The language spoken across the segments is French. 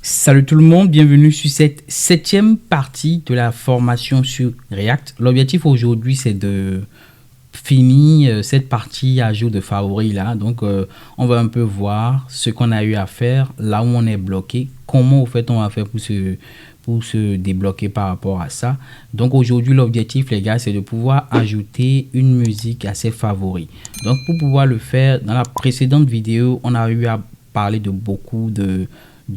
Salut tout le monde, bienvenue sur cette septième partie de la formation sur React. L'objectif aujourd'hui c'est de finir cette partie à jour de favoris là. Donc on va un peu voir ce qu'on a eu à faire, là où on est bloqué, comment au fait on va faire pour se débloquer par rapport à ça. Donc aujourd'hui l'objectif les gars c'est de pouvoir ajouter une musique à ses favoris. Donc pour pouvoir le faire, dans la précédente vidéo on a eu à parler de beaucoup de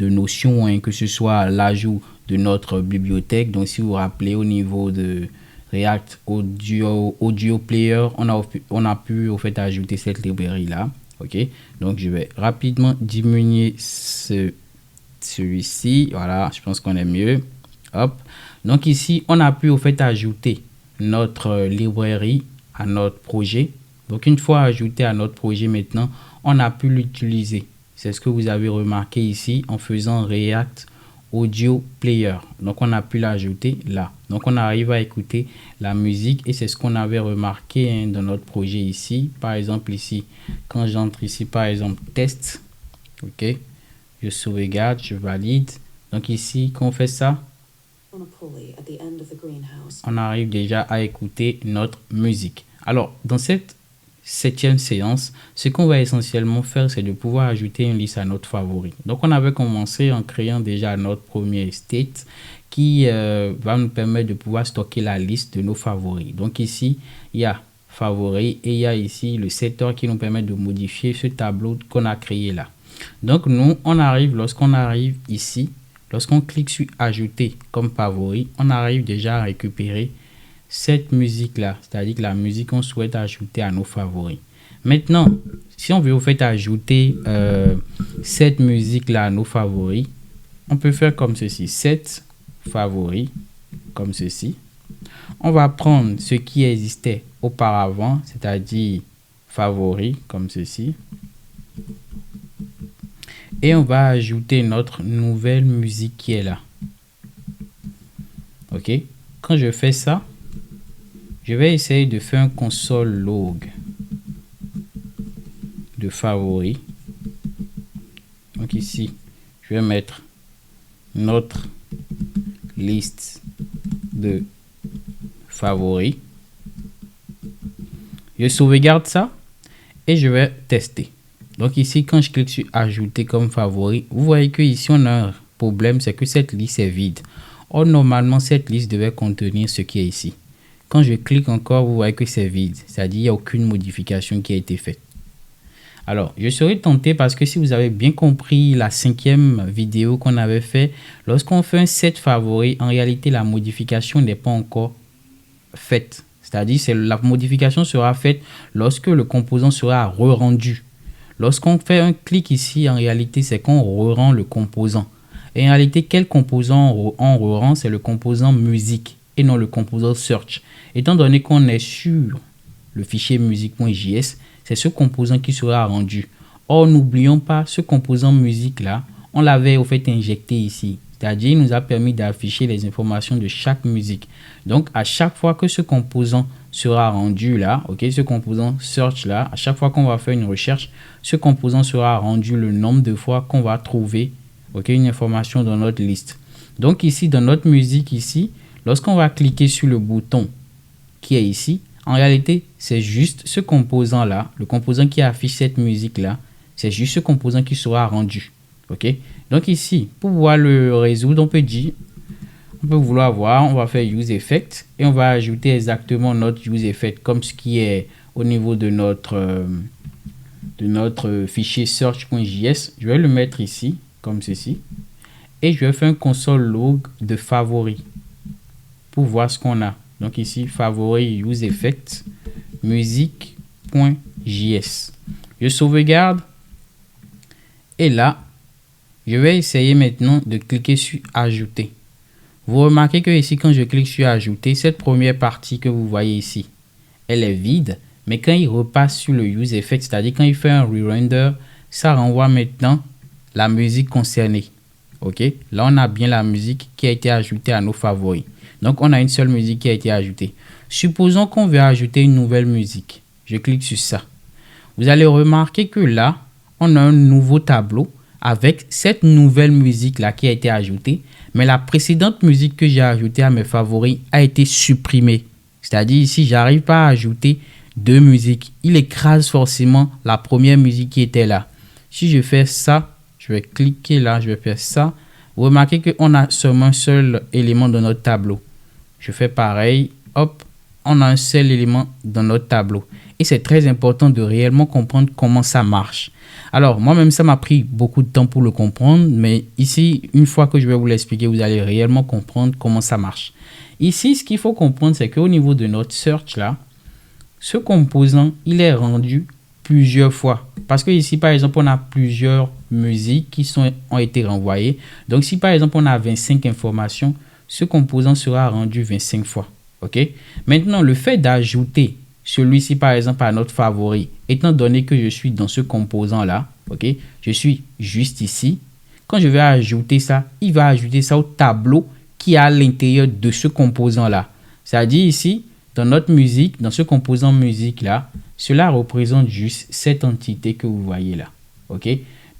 notions, hein, que ce soit l'ajout de notre bibliothèque. Donc si vous vous rappelez au niveau de React Audio Player, on a pu au fait ajouter cette librairie là. Ok, donc je vais rapidement diminuer celui-ci. Voilà, je pense qu'on est mieux. Hop, donc ici on a pu au fait ajouter notre librairie à notre projet. Donc une fois ajouté à notre projet, maintenant on a pu l'utiliser. C'est ce que vous avez remarqué ici en faisant React Audio Player. Donc on a pu l'ajouter là. Donc on arrive à écouter la musique et c'est ce qu'on avait remarqué, hein, dans notre projet ici. Par exemple ici, quand j'entre ici par exemple test, ok, je sauvegarde, je valide. Donc ici quand on fait ça, on arrive déjà à écouter notre musique. Alors dans cette septième séance, ce qu'on va essentiellement faire, c'est de pouvoir ajouter une liste à notre favori. Donc on avait commencé en créant déjà notre premier state qui va nous permettre de pouvoir stocker la liste de nos favoris. Donc ici il y a favoris et il y a ici le setter qui nous permet de modifier ce tableau qu'on a créé là. Donc nous on arrive, lorsqu'on arrive ici, lorsqu'on clique sur ajouter comme favori, on arrive déjà à récupérer cette musique là, c'est-à-dire que la musique qu'on souhaite ajouter à nos favoris. Maintenant, si on veut au fait ajouter cette musique là à nos favoris, on peut faire comme ceci: set favoris, comme ceci. On va prendre ce qui existait auparavant, c'est-à-dire favoris, comme ceci, et on va ajouter notre nouvelle musique qui est là. Ok, quand je fais ça, je vais essayer de faire un console log de favoris. Donc ici, je vais mettre notre liste de favoris. Je sauvegarde ça et je vais tester. Donc ici, quand je clique sur ajouter comme favori, vous voyez que ici on a un problème, c'est que cette liste est vide. Or normalement, cette liste devait contenir ce qui est ici. Quand je clique encore, vous voyez que c'est vide, c'est-à-dire qu'il n'y a aucune modification qui a été faite. Alors, je serais tenté, parce que si vous avez bien compris la cinquième vidéo qu'on avait fait, lorsqu'on fait un set favori, en réalité, la modification n'est pas encore faite. C'est-à-dire que la modification sera faite lorsque le composant sera re-rendu. Lorsqu'on fait un clic ici, en réalité, c'est qu'on re-rend le composant. Et en réalité, quel composant on re-rend? C'est le composant musique et non le composant search. Étant donné qu'on est sur le fichier musique.js, c'est ce composant qui sera rendu. Or, n'oublions pas, ce composant musique là, on l'avait au fait injecté ici. C'est-à-dire, il nous a permis d'afficher les informations de chaque musique. Donc, à chaque fois que ce composant sera rendu là, ok, ce composant search là, à chaque fois qu'on va faire une recherche, ce composant sera rendu le nombre de fois qu'on va trouver, ok, une information dans notre liste. Donc ici, dans notre musique ici, lorsqu'on va cliquer sur le bouton qui est ici, en réalité, c'est juste ce composant-là, le composant qui affiche cette musique-là, c'est juste ce composant qui sera rendu. Ok? Donc ici, pour pouvoir le résoudre, on peut vouloir voir, on va faire use effect et on va ajouter exactement notre use effect comme ce qui est au niveau de notre fichier search.js. Je vais le mettre ici, comme ceci, et je vais faire un console log de favoris pour voir ce qu'on a. Donc ici, favori use effect musique.js. Je sauvegarde. Et là, je vais essayer maintenant de cliquer sur ajouter. Vous remarquez que ici, quand je clique sur ajouter, cette première partie que vous voyez ici, elle est vide. Mais quand il repasse sur le use effect, c'est-à-dire quand il fait un re-render, ça renvoie maintenant la musique concernée. Ok, là on a bien la musique qui a été ajoutée à nos favoris. Donc on a une seule musique qui a été ajoutée. Supposons qu'on veut ajouter une nouvelle musique. Je clique sur ça. Vous allez remarquer que là, on a un nouveau tableau avec cette nouvelle musique-là qui a été ajoutée, mais la précédente musique que j'ai ajoutée à mes favoris a été supprimée. C'est-à-dire ici, j'arrive pas à ajouter deux musiques. Il écrase forcément la première musique qui était là. Si je fais ça, je vais cliquer là, je vais faire ça. Vous remarquez qu'on a seulement un seul élément dans notre tableau. Je fais pareil, hop, on a un seul élément dans notre tableau. Et c'est très important de réellement comprendre comment ça marche. Alors, moi-même, ça m'a pris beaucoup de temps pour le comprendre, mais ici, une fois que je vais vous l'expliquer, vous allez réellement comprendre comment ça marche. Ici, ce qu'il faut comprendre, c'est qu'au niveau de notre search, là, ce composant, il est rendu plusieurs fois. Parce que ici, par exemple, on a plusieurs musiques qui ont été renvoyées. Donc, si par exemple, on a 25 informations, ce composant sera rendu 25 fois. OK? Maintenant, le fait d'ajouter celui-ci, par exemple, à notre favori, étant donné que je suis dans ce composant-là, OK? Je suis juste ici. Quand je vais ajouter ça, il va ajouter ça au tableau qui est à l'intérieur de ce composant-là. C'est-à-dire ici, dans notre musique, dans ce composant musique-là, cela représente juste cette entité que vous voyez là. OK?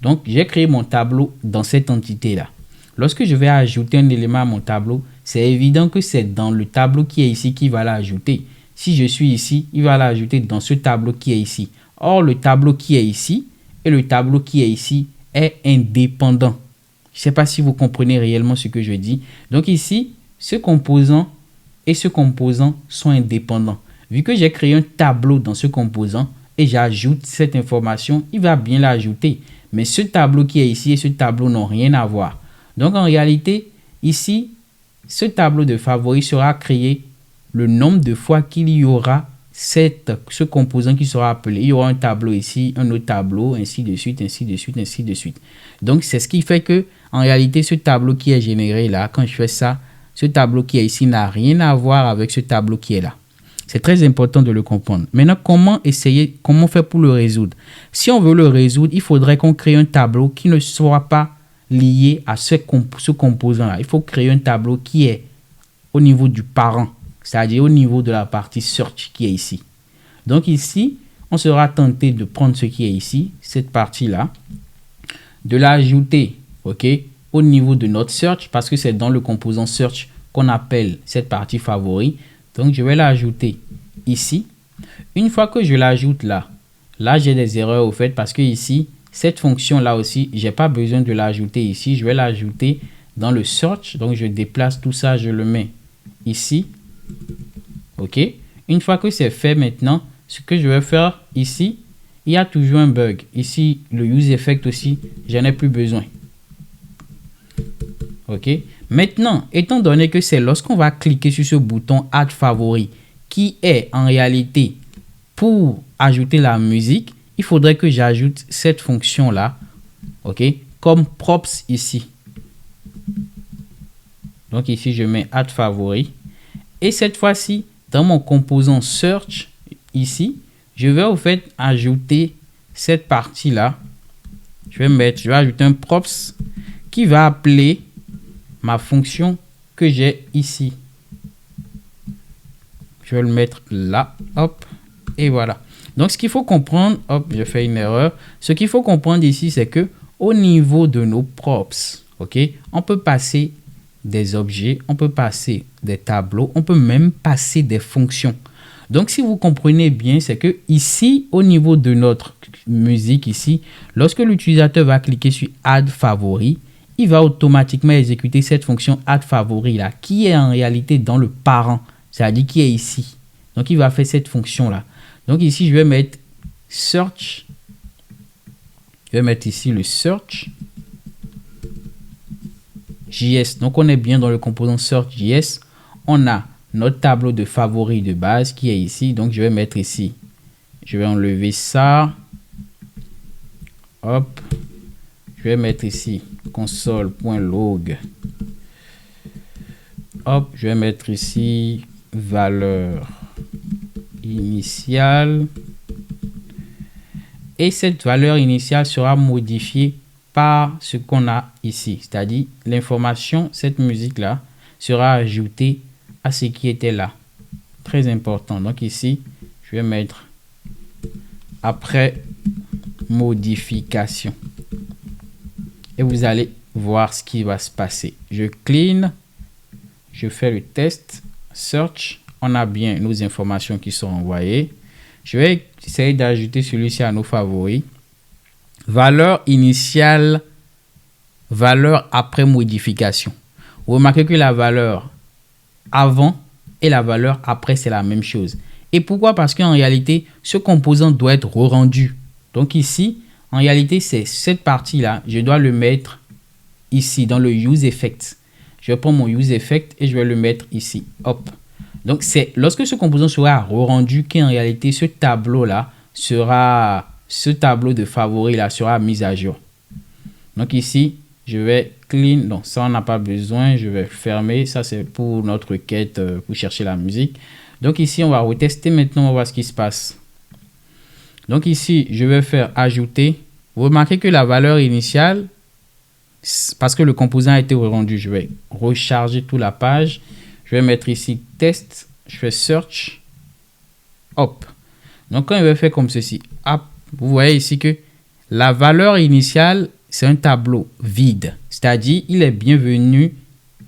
Donc, j'ai créé mon tableau dans cette entité-là. Lorsque je vais ajouter un élément à mon tableau, c'est évident que c'est dans le tableau qui est ici qu'il va l'ajouter. Si je suis ici, il va l'ajouter dans ce tableau qui est ici. Or, le tableau qui est ici et le tableau qui est ici est indépendant. Je ne sais pas si vous comprenez réellement ce que je dis. Donc ici, ce composant et ce composant sont indépendants. Vu que j'ai créé un tableau dans ce composant et j'ajoute cette information, il va bien l'ajouter. Mais ce tableau qui est ici et ce tableau n'ont rien à voir. Donc en réalité, ici, ce tableau de favoris sera créé le nombre de fois qu'il y aura ce composant qui sera appelé. Il y aura un tableau ici, un autre tableau, ainsi de suite, ainsi de suite, ainsi de suite. Donc c'est ce qui fait que en réalité, ce tableau qui est généré là, quand je fais ça, ce tableau qui est ici n'a rien à voir avec ce tableau qui est là. C'est très important de le comprendre. Maintenant, comment faire pour le résoudre? Si on veut le résoudre, il faudrait qu'on crée un tableau qui ne soit pas lié à ce composant-là. Il faut créer un tableau qui est au niveau du parent, c'est-à-dire au niveau de la partie search qui est ici. Donc ici, on sera tenté de prendre ce qui est ici, cette partie-là, de l'ajouter, OK, au niveau de notre search, parce que c'est dans le composant search qu'on appelle cette partie favori. Donc, je vais l'ajouter ici. Une fois que je l'ajoute là, j'ai des erreurs au fait parce que ici, cette fonction-là aussi, je n'ai pas besoin de l'ajouter ici. Je vais l'ajouter dans le search. Donc, je déplace tout ça, je le mets ici. OK. Une fois que c'est fait maintenant, ce que je vais faire ici, il y a toujours un bug. Ici, le use effect aussi, j'en ai plus besoin. OK. Maintenant, étant donné que c'est lorsqu'on va cliquer sur ce bouton Add Favori qui est en réalité pour ajouter la musique, il faudrait que j'ajoute cette fonction-là, OK, comme props ici. Donc ici, je mets Add Favori. Et cette fois-ci, dans mon composant Search, ici, je vais au fait ajouter cette partie-là. Je vais ajouter un props qui va appeler ma fonction que j'ai ici. Je vais le mettre là, hop, et voilà. Donc, ce qu'il faut comprendre, hop, j'ai fait une erreur. Ce qu'il faut comprendre ici, c'est que au niveau de nos props, ok, on peut passer des objets, on peut passer des tableaux, on peut même passer des fonctions. Donc, si vous comprenez bien, c'est que ici, au niveau de notre musique ici, lorsque l'utilisateur va cliquer sur Add Favori, il va automatiquement exécuter cette fonction Add Favori là, qui est en réalité dans le parent, c'est-à-dire qui est ici. Donc, il va faire cette fonction là. Donc, ici, je vais mettre Search. Je vais mettre ici le Search JS. Donc, on est bien dans le composant Search JS. On a notre tableau de favoris de base qui est ici. Donc, je vais mettre ici. Je vais enlever ça. Hop. Je vais mettre ici console.log. Hop. Je vais mettre ici valeur initiale. Et cette valeur initiale sera modifiée par ce qu'on a ici. C'est-à-dire l'information, cette musique-là, sera ajoutée à ce qui était là. Très important. Donc ici, je vais mettre après modification. et vous allez voir ce qui va se passer. Je clean, je fais le test, search, on a bien nos informations qui sont envoyées. Je vais essayer d'ajouter celui-ci à nos favoris. Valeur initiale, valeur après modification. Vous remarquez que la valeur avant et la valeur après, c'est la même chose. Et pourquoi? Parce qu'en réalité, ce composant doit être re-rendu. Donc ici, en réalité, c'est cette partie-là. Je dois le mettre ici dans le use effect. Je prends mon use effect et je vais le mettre ici. Hop. Donc, c'est lorsque ce composant sera re-rendu qu'en réalité, ce tableau-là sera, ce tableau de favoris là sera mis à jour. Donc ici, je vais clean. Non, ça, on n'a pas besoin. Je vais fermer. Ça, c'est pour notre quête, pour chercher la musique. Donc ici, on va retester maintenant. On va voir ce qui se passe. Donc ici, je vais faire ajouter. Vous remarquez que la valeur initiale, parce que le composant a été rendu, je vais recharger toute la page. Je vais mettre ici test. Je fais search. Hop. Donc quand il va faire comme ceci, hop, vous voyez ici que la valeur initiale, c'est un tableau vide. C'est-à-dire, il est bienvenu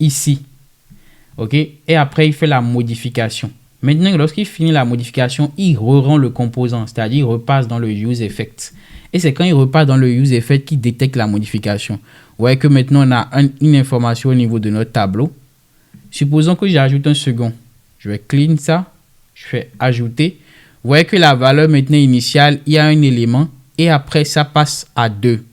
ici. OK? Et après, il fait la modification. Maintenant, lorsqu'il finit la modification, il re-rend le composant. C'est-à-dire, il repasse dans le use effect. Et c'est quand il repasse dans le use effect qu'il détecte la modification. Vous voyez que maintenant, on a une information au niveau de notre tableau. Supposons que j'ajoute un second. Je vais clean ça. Je fais ajouter. Vous voyez que la valeur maintenant initiale, il y a un élément. Et après, ça passe à 2.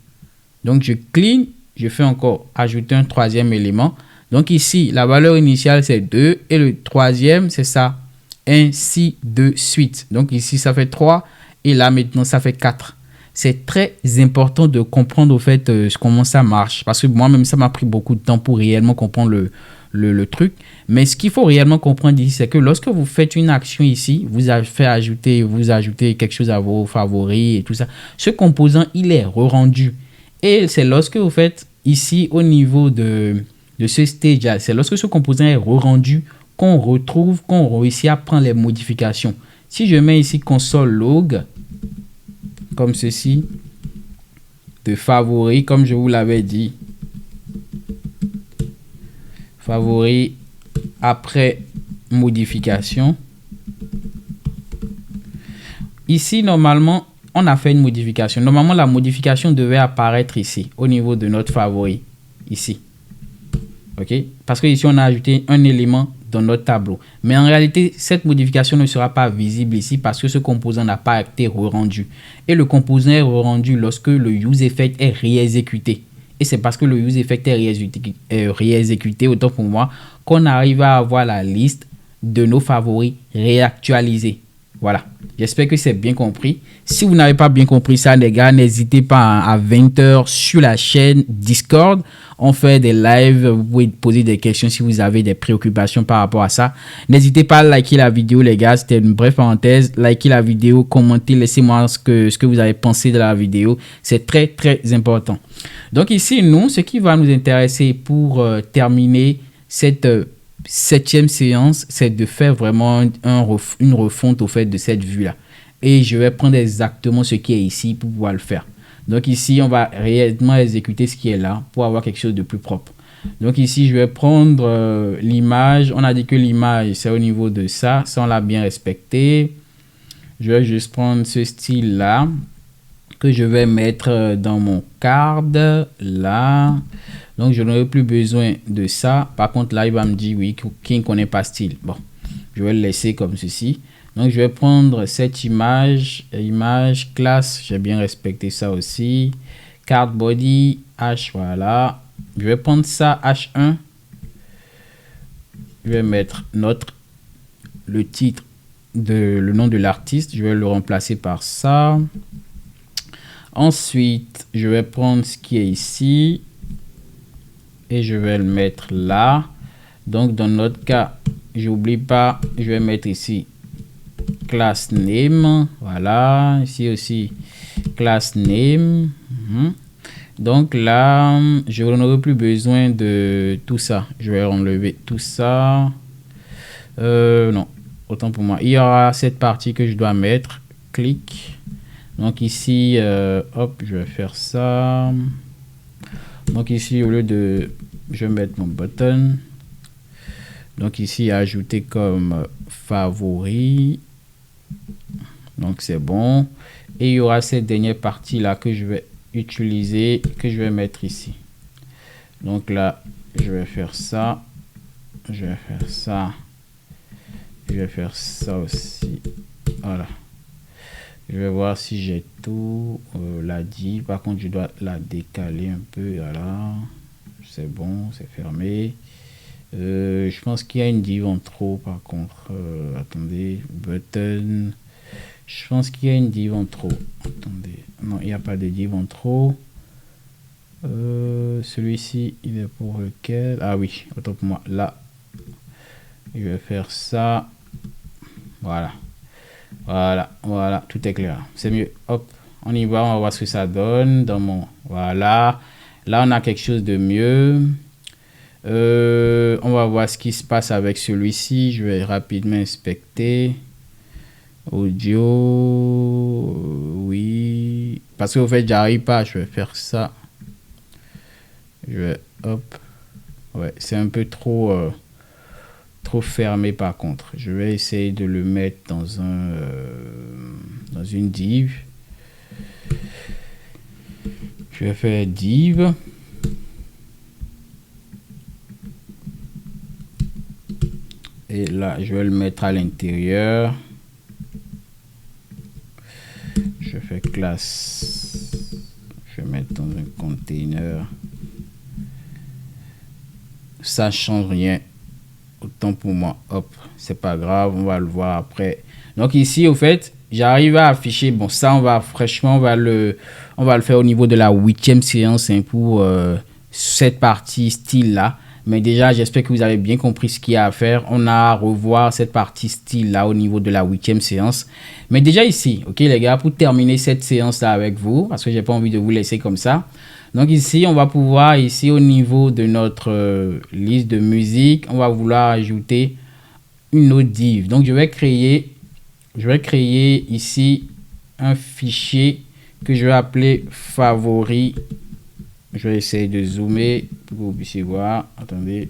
Donc, je clean. Je fais encore ajouter un troisième élément. Donc, ici, la valeur initiale, c'est 2. Et le troisième, c'est ça. Ainsi de suite. Donc, ici, ça fait 3. Et là, maintenant, ça fait 4. C'est très important de comprendre au fait comment ça marche. Parce que moi-même, ça m'a pris beaucoup de temps pour réellement comprendre le truc. Mais ce qu'il faut réellement comprendre ici, c'est que lorsque vous faites une action ici, vous ajoutez quelque chose à vos favoris et tout ça. Ce composant, il est re-rendu. Et c'est lorsque vous faites ici au niveau de ce stage-là, c'est lorsque ce composant est re-rendu qu'on retrouve, qu'on réussit à prendre les modifications. Si je mets ici console log, comme ceci, de favoris, comme je vous l'avais dit, favoris après modification. Ici, normalement, on a fait une modification. Normalement, la modification devait apparaître ici, au niveau de notre favori, ici. OK? Parce que ici, on a ajouté un élément dans notre tableau. Mais en réalité, cette modification ne sera pas visible ici parce que ce composant n'a pas été re-rendu. Et le composant est re-rendu lorsque le use effect est réexécuté. Et c'est parce que le use effect est réexécuté, autant pour moi, qu'on arrive à avoir la liste de nos favoris réactualisés. Voilà. J'espère que c'est bien compris. Si vous n'avez pas bien compris ça, les gars, n'hésitez pas à 20h sur la chaîne Discord. On fait des lives. Vous pouvez poser des questions si vous avez des préoccupations par rapport à ça. N'hésitez pas à liker la vidéo, les gars. C'était une brève parenthèse. Likez la vidéo, commentez, laissez-moi ce que vous avez pensé de la vidéo. C'est très, très important. Donc ici, nous, ce qui va nous intéresser pour terminer cette 7e séance, c'est de faire vraiment une refonte au fait de cette vue-là. Et je vais prendre exactement ce qui est ici pour pouvoir le faire. Donc ici, on va réellement exécuter ce qui est là pour avoir quelque chose de plus propre. Donc ici, je vais prendre l'image. On a dit que l'image, c'est au niveau de ça. Ça, on l'a bien respecté. Je vais juste prendre ce style-là que je vais mettre dans mon card là. Donc, je n'aurai plus besoin de ça. Par contre, là, il va me dire oui, qui ne connaît pas style. Bon, je vais le laisser comme ceci. Donc, je vais prendre cette image classe. J'ai bien respecté ça aussi. Card body, H, voilà. Je vais prendre ça, H1. Je vais mettre le titre, le nom de l'artiste. Je vais le remplacer par ça. Ensuite, je vais prendre ce qui est ici. Et je vais le mettre là. Donc, dans notre cas, j'oublie pas, je vais mettre ici class name. Voilà. Ici aussi, class name. Donc là, je n'aurai plus besoin de tout ça. Je vais enlever tout ça. Non, autant pour moi. Il y aura cette partie que je dois mettre. Clic. Donc ici, hop, je vais faire ça. Donc ici, au lieu de... Je vais mettre mon button. Donc ici, ajouter comme favori. Donc c'est bon. Et il y aura cette dernière partie là que je vais utiliser, que je vais mettre ici. Donc là, je vais faire ça. Je vais faire ça. Je vais faire ça aussi. Voilà. Je vais voir si j'ai tout la div. Par contre, je dois la décaler un peu. Voilà. C'est bon, c'est fermé. Je pense qu'il y a une div en trop par contre. Attendez. Button. Je pense qu'il y a une div en trop. Attendez. Non, il n'y a pas de div en trop. Celui-ci, il est pour lequel? Ah oui, autant pour moi. Là, je vais faire ça. Voilà. Voilà, voilà, tout est clair. C'est mieux. Hop, on y va, on va voir ce que ça donne dans mon... Voilà. Là, on a quelque chose de mieux. On va voir ce qui se passe avec celui-ci. Je vais rapidement inspecter. Audio. Oui. Parce qu'au fait, j'arrive pas. Je vais faire ça. Je vais... Hop. Ouais, c'est un peu trop... trop fermé par contre. Je vais essayer de le mettre dans un dans une div. Je vais faire div. Et là, je vais le mettre à l'intérieur. Je fais classe. Je vais mettre dans un container. Ça change rien. Autant pour moi, hop, c'est pas grave, on va le voir après. Donc ici, au fait, j'arrive à afficher, bon, ça, on va fraîchement, on va le faire au niveau de la 8e séance hein, pour cette partie style là. Mais déjà, j'espère que vous avez bien compris ce qu'il y a à faire. On a à revoir cette partie style là au niveau de la 8e séance. Mais déjà ici, ok les gars, pour terminer cette séance là avec vous, parce que j'ai pas envie de vous laisser comme ça. Donc ici, on va pouvoir, ici au niveau de notre liste de musique, on va vouloir ajouter une autre div. Donc je vais créer ici un fichier que je vais appeler favori. Je vais essayer de zoomer pour que vous puissiez voir. Attendez.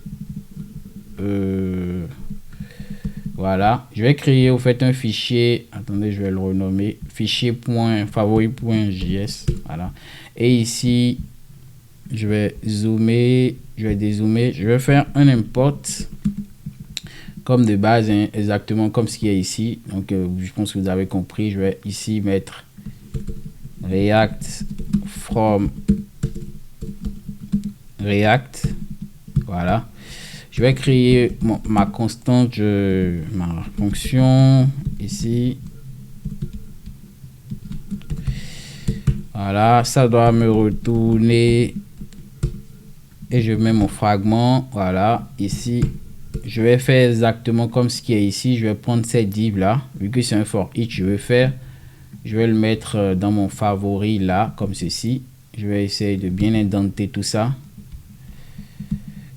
Voilà. Je vais créer au fait un fichier. Attendez, je vais le renommer. Fichier.favori.js. Voilà. Et ici, je vais zoomer. Je vais dézoomer. Je vais faire un import. Comme de base, hein, exactement comme ce qu'il y a ici. Donc, je pense que vous avez compris. Je vais ici mettre React from React. Voilà. Je vais créer ma constante, ma fonction ici. Voilà, ça doit me retourner. Et je mets mon fragment. Voilà, ici. Je vais faire exactement comme ce qui est ici. Je vais prendre cette div là. Vu que c'est un for each, je vais le mettre dans mon favori là, comme ceci. Je vais essayer de bien indenter tout ça.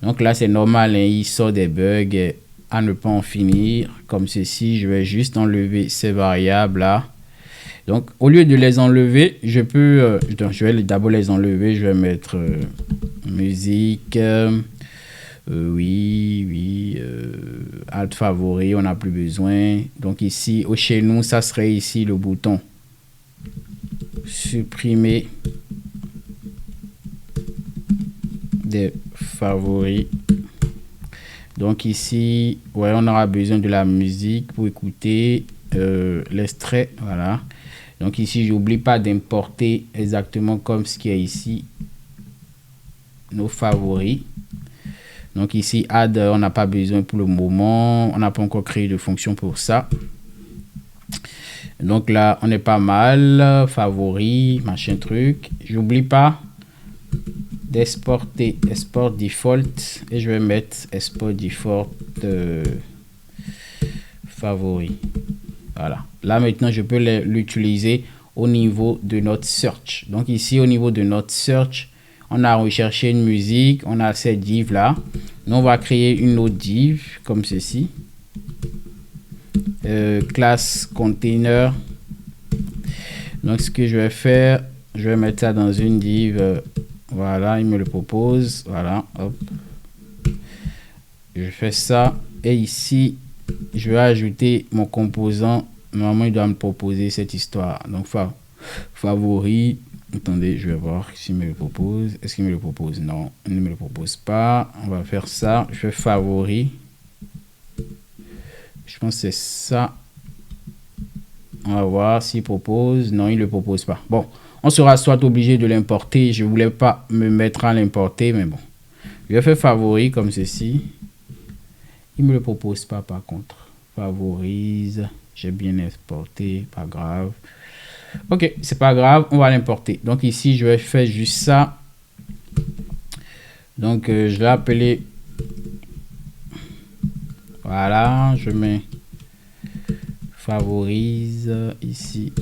Donc là, c'est normal, hein, il sort des bugs à ne pas en finir. Comme ceci, je vais juste enlever ces variables là. Donc, au lieu de les enlever, je vais d'abord les enlever. Je vais mettre musique. Oui. Alt favori, on n'a plus besoin. Donc ici, chez nous, ça serait ici le bouton supprimer des favoris. Donc ici, ouais, on aura besoin de la musique pour écouter l'extrait. Voilà. Donc ici, j'oublie pas d'importer exactement comme ce qui est ici nos favoris. Donc ici, add, on n'a pas besoin pour le moment. On n'a pas encore créé de fonction pour ça. Donc là, on est pas mal. Favoris, machin truc. J'oublie pas d'exporter export default et je vais mettre export default favori. Voilà. Là maintenant je peux l'utiliser au niveau de notre search. Donc ici au niveau de notre search, on a recherché une musique, on a cette div là. Nous on va créer une autre div comme ceci. Classe container. Donc ce que je vais faire, je vais mettre ça dans une div Voilà, il me le propose. Voilà, hop. Je fais ça. Et ici, je vais ajouter mon composant. Normalement, il doit me proposer cette histoire. Donc, favori. Attendez, je vais voir s'il me le propose. Est-ce qu'il me le propose? Non, il ne me le propose pas. On va faire ça. Je fais favori. Je pense que c'est ça. On va voir s'il propose. Non, il ne le propose pas. Bon, on sera soit obligé de l'importer. Je ne voulais pas me mettre à l'importer, mais bon. Je vais faire favori comme ceci. Il ne me le propose pas par contre. Favorise. J'ai bien exporté. Pas grave. Ok, c'est pas grave. On va l'importer. Donc ici, je vais faire juste ça. Donc, je l'ai appelé. Voilà, je mets favorise ici.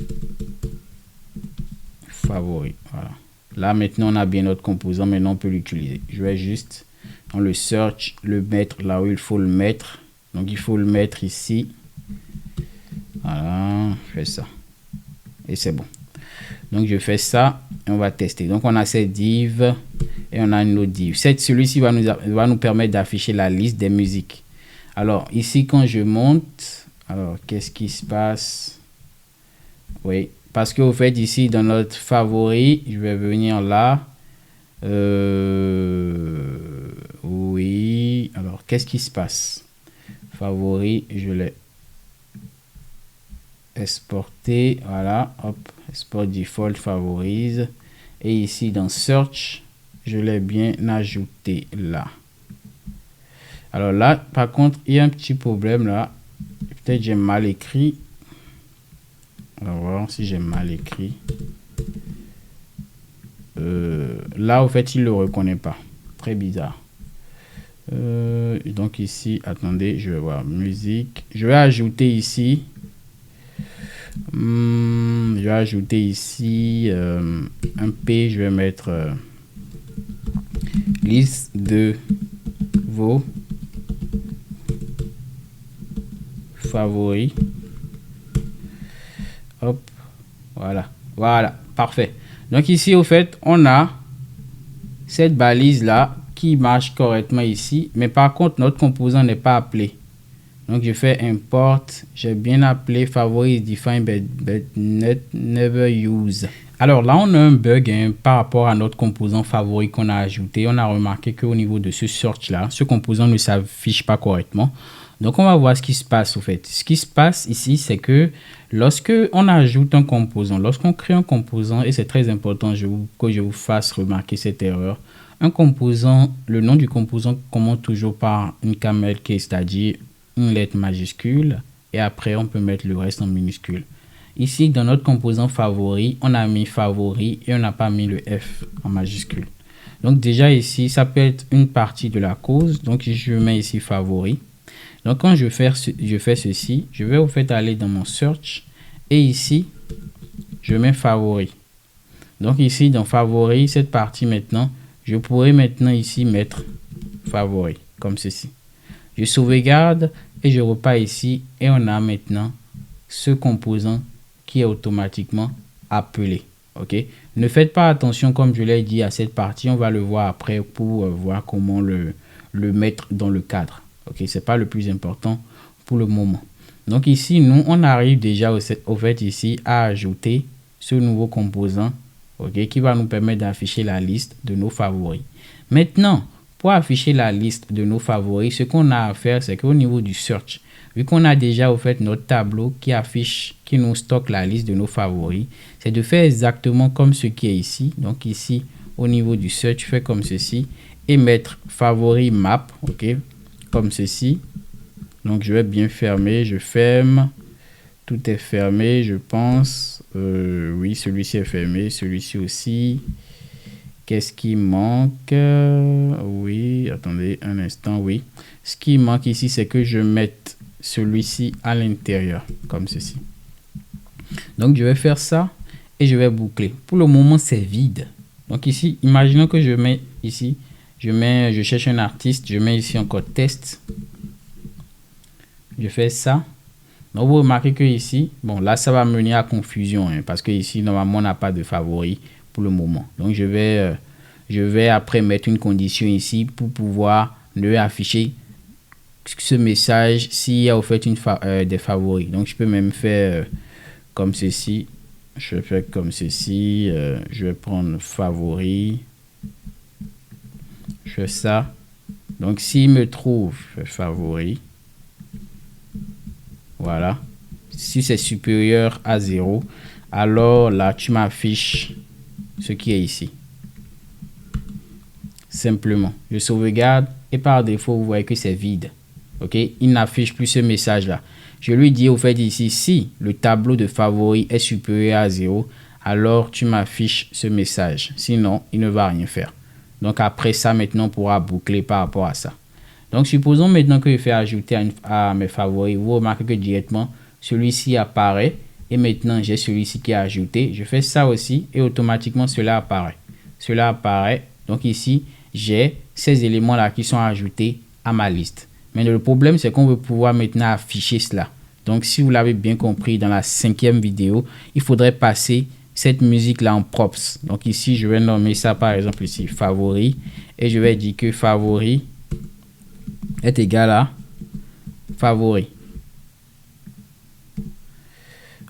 Favori. Voilà. Là, maintenant, on a bien notre composant. Maintenant, on peut l'utiliser. Je vais juste dans le search le mettre là où il faut le mettre. Donc, il faut le mettre ici. Voilà, je fais ça. Et c'est bon. Donc, je fais ça et on va tester. Donc, on a cette div et on a une autre div. Celui-ci va nous permettre d'afficher la liste des musiques. Alors, ici, quand je monte, alors, qu'est-ce qui se passe? Oui, parce qu'au fait, ici, dans notre favori, je vais venir là. Oui, alors, qu'est-ce qui se passe? Favori, je l'ai exporté. Voilà, hop, export default, favorise. Et ici, dans search, je l'ai bien ajouté là. Alors là, par contre, il y a un petit problème là. Peut-être j'ai mal écrit. On va voir si j'ai mal écrit. Là, au fait, il ne le reconnaît pas. Très bizarre. Donc ici, attendez, je vais voir musique. Je vais ajouter ici. Je vais ajouter ici un P. Je vais mettre liste de vos favoris. Hop, voilà, parfait. Donc ici, au fait, on a cette balise là qui marche correctement ici, mais par contre, notre composant n'est pas appelé. Donc je fais import, j'ai bien appelé favoris define but never use. Alors là, on a un bug par rapport à notre composant favori qu'on a ajouté. On a remarqué qu'au niveau de ce search là, ce composant ne s'affiche pas correctement. Donc, on va voir ce qui se passe au fait. Ce qui se passe ici, c'est que lorsque on ajoute un composant, lorsqu'on crée un composant, et c'est très important que je vous fasse remarquer cette erreur, un composant, le nom du composant commence toujours par une camel case, c'est-à-dire une lettre majuscule, et après, on peut mettre le reste en minuscule. Ici, dans notre composant favori, on a mis favori et on n'a pas mis le F en majuscule. Donc, déjà ici, ça peut être une partie de la cause. Donc, je mets ici favori. Donc, quand je fais ceci, je vais au fait aller dans mon search et ici, je mets favori. Donc, ici, dans favori, cette partie maintenant, je pourrais maintenant ici mettre favori, comme ceci. Je sauvegarde et je repars ici et on a maintenant ce composant qui est automatiquement appelé. Ok, ne faites pas attention, comme je l'ai dit, à cette partie. On va le voir après pour voir comment le mettre dans le cadre. Ok, c'est pas le plus important pour le moment. Donc ici, nous, on arrive déjà au fait ici à ajouter ce nouveau composant, ok, qui va nous permettre d'afficher la liste de nos favoris. Maintenant, pour afficher la liste de nos favoris, ce qu'on a à faire, c'est qu'au niveau du search, vu qu'on a déjà au fait notre tableau qui nous stocke la liste de nos favoris, c'est de faire exactement comme ce qui est ici. Donc ici, au niveau du search, je fais comme ceci et mettre favori map, ok, comme ceci. Donc je vais bien fermer, je ferme, tout est fermé, je pense. Oui, celui-ci est fermé, celui-ci aussi. Qu'est-ce qui manque? Oui, attendez un instant, oui. Ce qui manque ici, c'est que je mette celui-ci à l'intérieur, comme ceci. Donc, je vais faire ça et je vais boucler. Pour le moment, c'est vide. Donc ici, imaginons que je mets ici, je cherche un artiste, je mets ici encore test. Je fais ça. Donc, vous remarquez que ici, bon, là, ça va mener à confusion, parce que ici, normalement, on n'a pas de favori pour le moment. Donc, je vais je vais après mettre une condition ici pour pouvoir ne afficher ce message s'il y a au fait des favoris. Donc je peux même faire comme ceci. Je vais faire comme ceci. Je vais prendre favoris. Je fais ça. Donc s'il me trouve, je fais favoris. Voilà. Si c'est supérieur à 0, alors là tu m'affiches ce qui est ici. Simplement, je sauvegarde et par défaut, vous voyez que c'est vide. Ok, il n'affiche plus ce message là. Je lui dis au fait ici, si le tableau de favoris est supérieur à 0, alors tu m'affiches ce message. Sinon, il ne va rien faire. Donc après ça, maintenant, on pourra boucler par rapport à ça. Donc supposons maintenant que je fais ajouter à mes favoris. Vous remarquez que directement, celui-ci apparaît. Et maintenant, j'ai celui-ci qui est ajouté. Je fais ça aussi et automatiquement, cela apparaît. Cela apparaît. Donc ici, j'ai ces éléments-là qui sont ajoutés à ma liste. Mais le problème, c'est qu'on veut pouvoir maintenant afficher cela. Donc, si vous l'avez bien compris dans la 5e vidéo, il faudrait passer cette musique-là en props. Donc ici, je vais nommer ça par exemple ici, favori. Et je vais dire que favori est égal à favori.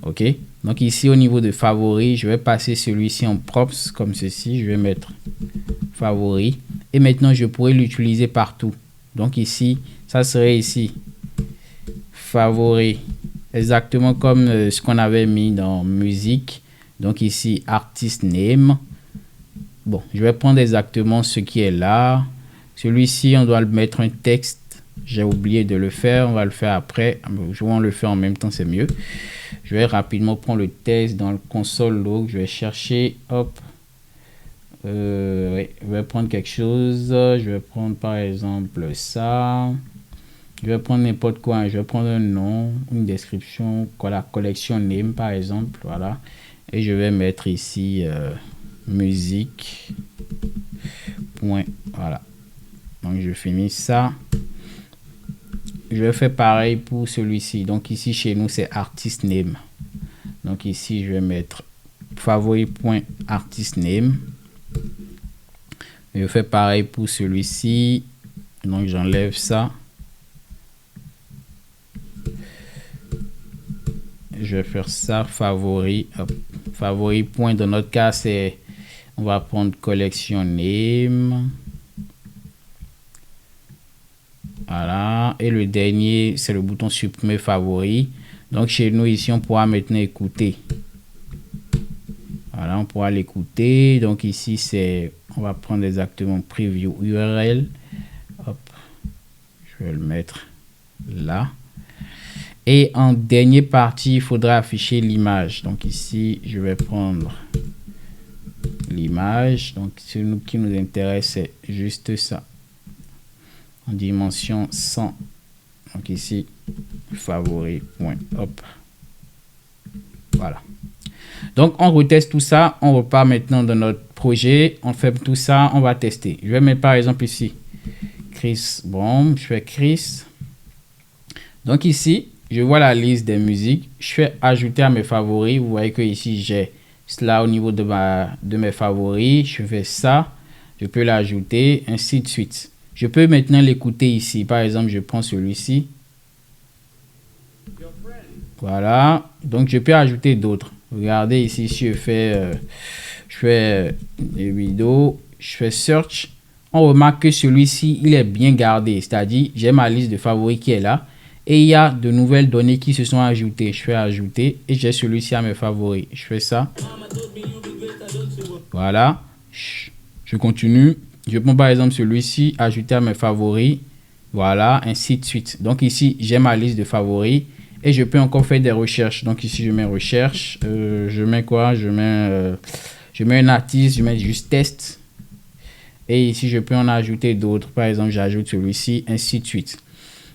Ok. Donc ici, au niveau de favori, je vais passer celui-ci en props comme ceci. Je vais mettre favori. Et maintenant, je pourrais l'utiliser partout. Donc ici, ça serait ici favori, exactement comme ce qu'on avait mis dans musique. Donc ici artist name. Bon, je vais prendre exactement ce qui est là. Celui-ci, on doit le mettre un texte. J'ai oublié de le faire, on va le faire après. Je vais le faire en même temps, c'est mieux. Je vais rapidement prendre le texte dans le console log. Je vais chercher, hop. Oui, je vais prendre quelque chose. Je vais prendre par exemple ça. Je vais prendre n'importe quoi. Je vais prendre un nom, une description, quoi, la collection name par exemple. Voilà. Et je vais mettre ici musique. Point. Voilà. Donc je finis ça. Je vais faire pareil pour celui-ci. Donc ici chez nous c'est artist name. Donc ici je vais mettre favori.artist name. Je fais pareil pour celui-ci. Donc j'enlève ça. Je vais faire ça favori. Hop. Favori point. Dans notre cas c'est, on va prendre collection name. Voilà. Et le dernier c'est le bouton supprimer favori. Donc chez nous ici on pourra maintenant écouter. Voilà, on pourra l'écouter. Donc ici c'est, on va prendre exactement preview URL. Hop. Je vais le mettre là. Et en dernière partie, il faudra afficher l'image. Donc ici, je vais prendre l'image. Donc ce qui nous intéresse, c'est juste ça. En dimension 100. Donc ici, favori. Hop. Voilà. Donc on reteste tout ça. On repart maintenant dans notre projet. On fait tout ça. On va tester. Je vais mettre par exemple ici Chris. Bon, je fais Chris. Donc ici, je vois la liste des musiques. Je fais ajouter à mes favoris. Vous voyez que ici j'ai cela au niveau de mes favoris. Je fais ça. Je peux l'ajouter, ainsi de suite. Je peux maintenant l'écouter ici. Par exemple, je prends celui-ci. Voilà. Donc je peux ajouter d'autres. Regardez ici, si je fais des vidéos, je fais search. On remarque que celui-ci, il est bien gardé. C'est-à-dire, j'ai ma liste de favoris qui est là. Et il y a de nouvelles données qui se sont ajoutées. Je fais ajouter et j'ai celui-ci à mes favoris. Je fais ça. Voilà. Je continue. Je prends par exemple celui-ci, ajouter à mes favoris. Voilà, ainsi de suite. Donc ici, j'ai ma liste de favoris. Et je peux encore faire des recherches. Donc ici, je mets recherche. Je mets quoi? Je mets un artiste. Je mets juste test. Et ici, je peux en ajouter d'autres. Par exemple, j'ajoute celui-ci, ainsi de suite.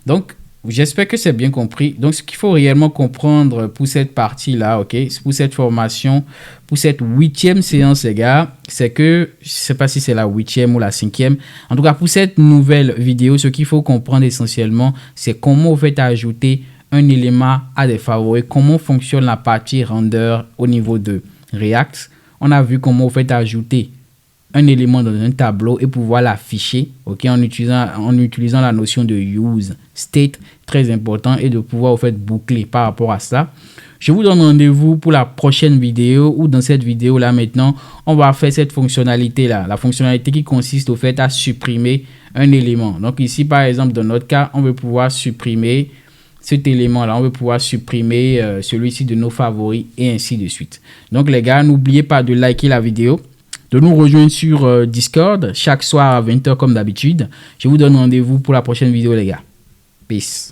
Donc, j'espère que c'est bien compris. Donc, ce qu'il faut réellement comprendre pour cette partie-là, ok, pour cette formation, pour cette 8e séance, les gars, c'est que, je ne sais pas si c'est la 8e ou la 5e. En tout cas, pour cette nouvelle vidéo, ce qu'il faut comprendre essentiellement, c'est comment vous faites ajouter un élément à des favoris, comment fonctionne la partie render au niveau de React. On a vu comment vous faites ajouter un élément dans un tableau et pouvoir l'afficher, ok, en utilisant la notion de use state, très important, et de pouvoir, au fait, boucler par rapport à ça. Je vous donne rendez-vous pour la prochaine vidéo, ou dans cette vidéo là maintenant, on va faire cette fonctionnalité là, la fonctionnalité qui consiste au fait à supprimer un élément. Donc ici, par exemple, dans notre cas, on veut pouvoir supprimer cet élément là, on veut pouvoir supprimer celui-ci de nos favoris et ainsi de suite. Donc les gars, n'oubliez pas de liker la vidéo, de nous rejoindre sur Discord chaque soir à 20 h comme d'habitude. Je vous donne rendez-vous pour la prochaine vidéo les gars. Peace.